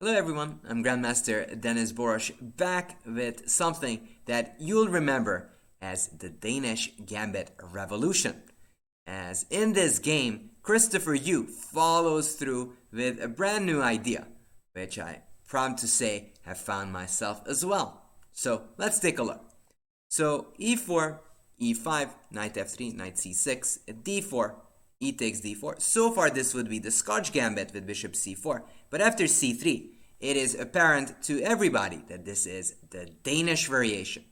Hello everyone, I'm Grandmaster Denes Boros, back with something that you'll remember as the Danish Gambit revolution. As in this game, Christopher Yoo follows through with a brand new idea, which I proud to say have found myself as well. So let's take a look. So e4, e5, knight f3, knight c6, d4, e takes d4. So far this would be the Scotch Gambit with bishop c4, but after c3, it is apparent to everybody that this is the Danish variation.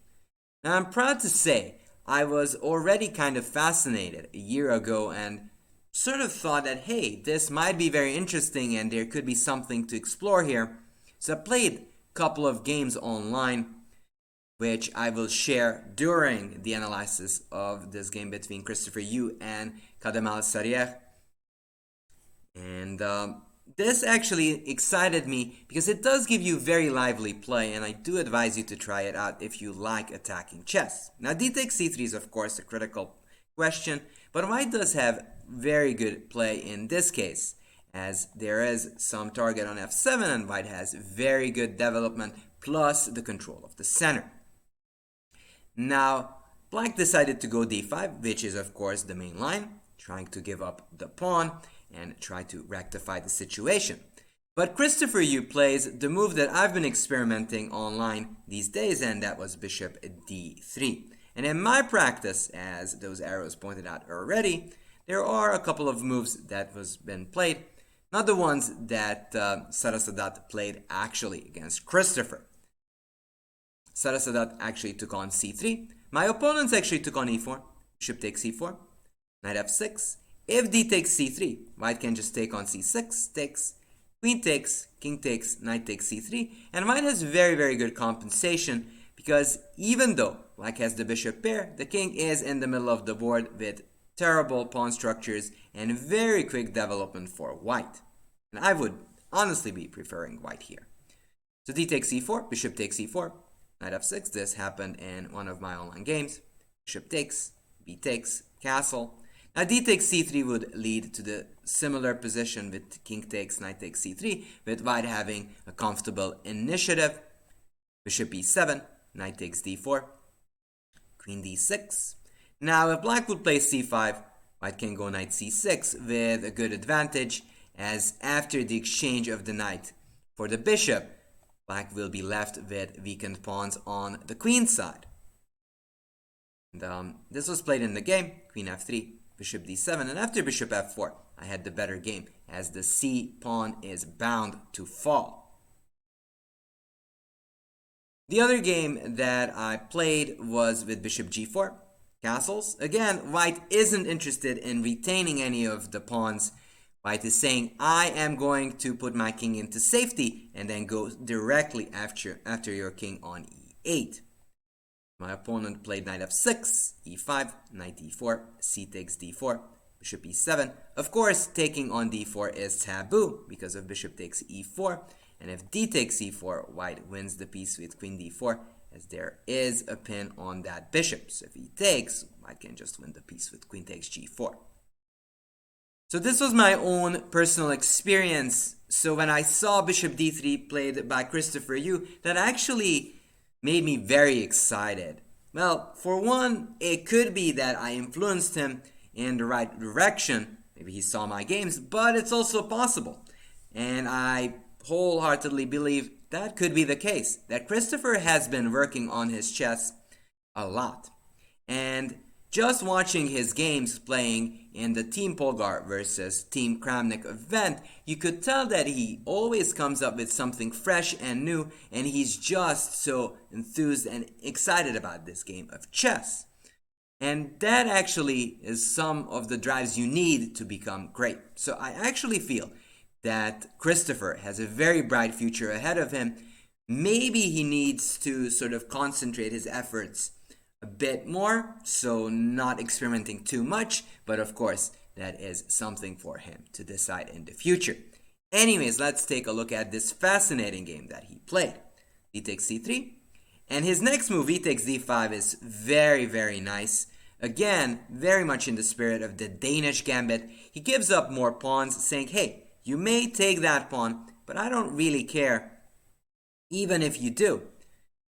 Now I'm proud to say I was already kind of fascinated a year ago and sort of thought that, hey, this might be very interesting and there could be something to explore here. So I played a couple of games online, which I will share during the analysis of this game between Christopher Yoo and Kadem Al-Sarrier. And this actually excited me because it does give you very lively play, and I do advise you to try it out if you like attacking chess. Now d takes c3 is of course a critical question, but white does have very good play in this case, as there is some target on f7 and white has very good development plus the control of the center. Now black decided to go d5, which is of course the main line, trying to give up the pawn and try to rectify the situation. But Christopher Yoo plays the move that I've been experimenting online these days, and that was bishop d3. And in my practice, as those arrows pointed out already, there are a couple of moves that was been played, not the ones that Sarasadat played actually against Christopher. Sarasadat actually took on c3. My opponents actually took on e4, bishop takes e4, knight f6. If d takes c3, white can just take on c6, takes, queen takes, king takes, knight takes c3, and white has very good compensation because even though black has the bishop pair, the king is in the middle of the board with terrible pawn structures and very quick development for white. And I would honestly be preferring white here. So d takes e4, bishop takes e4, knight f6. This happened in one of my online games. Bishop takes, b takes, castle. Now d takes c3 would lead to the similar position with king takes, knight takes c3, with white having a comfortable initiative. Bishop e7, knight takes d4, queen d6. Now if black would play c5, white can go knight c6 with a good advantage, as after the exchange of the knight for the bishop, black will be left with weakened pawns on the queen side. And, this was played in the game, queen f3, bishop d7, and after bishop f4, I had the better game, as the c pawn is bound to fall. The other game that I played was with bishop g4, castles. Again, white isn't interested in retaining any of the pawns. White is saying, I am going to put my king into safety and then go directly after your king on e8. My opponent played knight f6, e5, knight d4, c takes d4, bishop e7. Of course, taking on d4 is taboo because of bishop takes e4. And if d takes e4, white wins the piece with queen d4, as there is a pin on that bishop. So if he takes, white can just win the piece with queen takes g4. So this was my own personal experience. So when I saw bishop d3 played by Christopher Yoo, that actually made me very excited. Well, for one, it could be that I influenced him in the right direction. Maybe he saw my games, but it's also possible. And I wholeheartedly believe that could be the case, that Christopher has been working on his chess a lot. And just watching his games playing in the Team Polgar versus Team Kramnik event, you could tell that he always comes up with something fresh and new, and he's just so enthused and excited about this game of chess. And that actually is some of the drives you need to become great. So I actually feel that Christopher has a very bright future ahead of him. Maybe he needs to sort of concentrate his efforts a bit more, so not experimenting too much, but of course that is something for him to decide in the future. Anyways, let's take a look at this fascinating game that he played. D takes c3, and his next move, e takes d5, is very nice. Again, very much in the spirit of the Danish Gambit. He gives up more pawns, saying, hey, you may take that pawn, but I don't really care. Even if you do,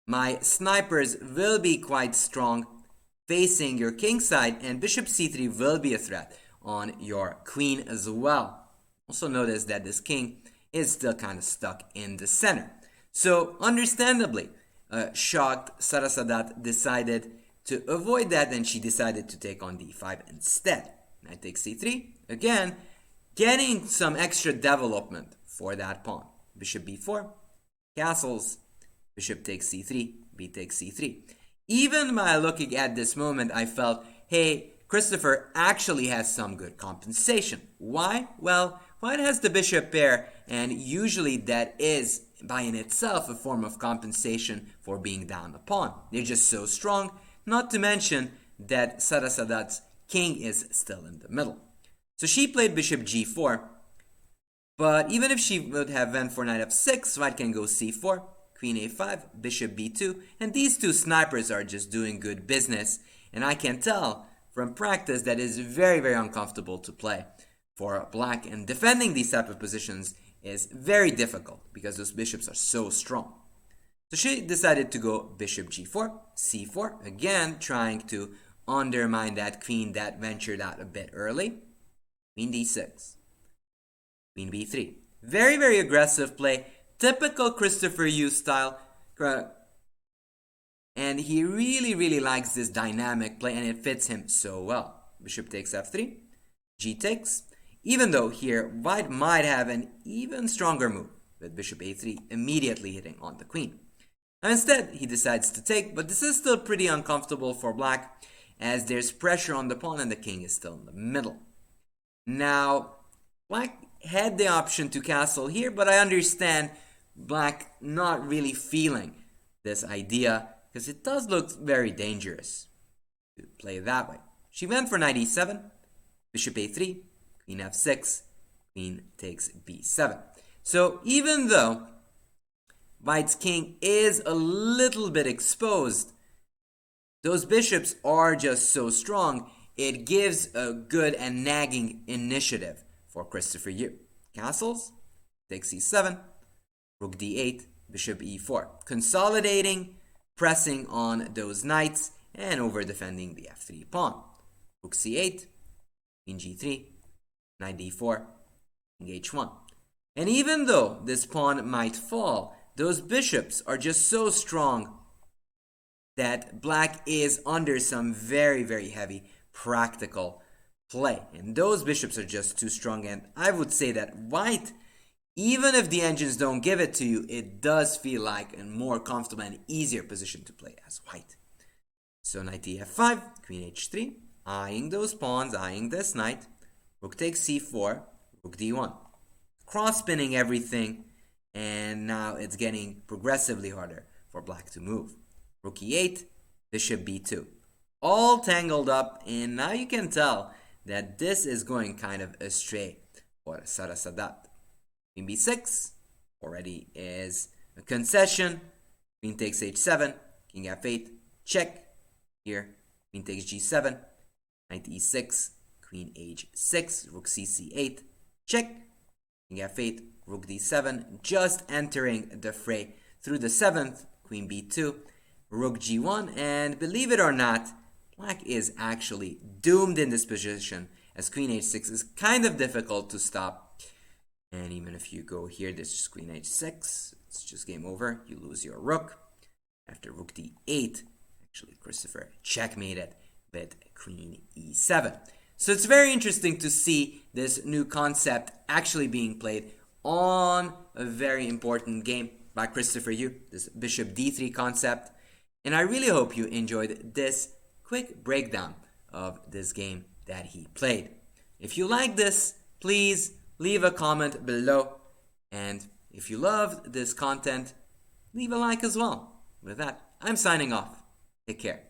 my snipers will be quite strong facing your king side, and bishop c3 will be a threat on your queen as well. Also notice that this king is still kind of stuck in the center. So understandably, shocked Sarasadat decided to avoid that, and she decided to take on d5 instead. Knight takes c3, again getting some extra development for that pawn. Bishop b4, castles, bishop takes c3, b takes c3. Even by looking at this moment, I felt, hey, Christopher actually has some good compensation. Why? Well, white has the bishop pair, and usually that is by in itself a form of compensation for being down a pawn. They're just so strong, not to mention that Sarasadat's king is still in the middle. So she played bishop g4, but even if she would have went for knight f6, white can go c4, queen a5, bishop b2, and these two snipers are just doing good business, and I can tell from practice that is very, very uncomfortable to play for black, and defending these type of positions is very difficult because those bishops are so strong. So she decided to go bishop g4, c4, again trying to undermine that queen that ventured out a bit early. Queen d6, queen b3. Very, very aggressive play, typical Christopher Yoo style. And he really, really likes this dynamic play, and it fits him so well. Bishop takes f3, g takes, even though here white might have an even stronger move with bishop a3 immediately hitting on the queen. Now instead, he decides to take, but this is still pretty uncomfortable for black as there's pressure on the pawn and the king is still in the middle. Now, black had the option to castle here, but I understand black not really feeling this idea because it does look very dangerous to play that way. She went for knight e7, bishop a3, queen f6, queen takes b7. So even though white's king is a little bit exposed, those bishops are just so strong, it gives a good and nagging initiative for Christopher Yoo. Castles, takes e7, rook d8, bishop e4. Consolidating, pressing on those knights, and over defending the f3 pawn. Rook c8, queen g3, knight d4, king h1. And even though this pawn might fall, those bishops are just so strong that black is under some very, very heavy practical play. And those bishops are just too strong. And I would say that white, even if the engines don't give it to you, it does feel like a more comfortable and easier position to play as white. So knight f5, queen h3, eyeing those pawns, eyeing this knight. Rook takes c4, rook d1. Cross-spinning everything, and now it's getting progressively harder for black to move. Rook e8, bishop b2. All tangled up, and now you can tell that this is going kind of astray for Sarasadat. Queen b6 already is a concession. Queen takes h7, king f8, check. Here, queen takes g7, knight e6, queen h6, rook c8, check. King f8, rook d7, just entering the fray through the 7th, queen b2, rook g1, and believe it or not, black is actually doomed in this position as queen h6 is kind of difficult to stop. And even if you go here, this is queen h6, it's just game over, you lose your rook. After rook d8, actually Christopher checkmated with queen e7. So it's very interesting to see this new concept actually being played on a very important game by Christopher Yoo, this bishop d3 concept. And I really hope you enjoyed this quick breakdown of this game that he played. If you like this, please leave a comment below. And if you loved this content, leave a like as well. With that, I'm signing off. Take care.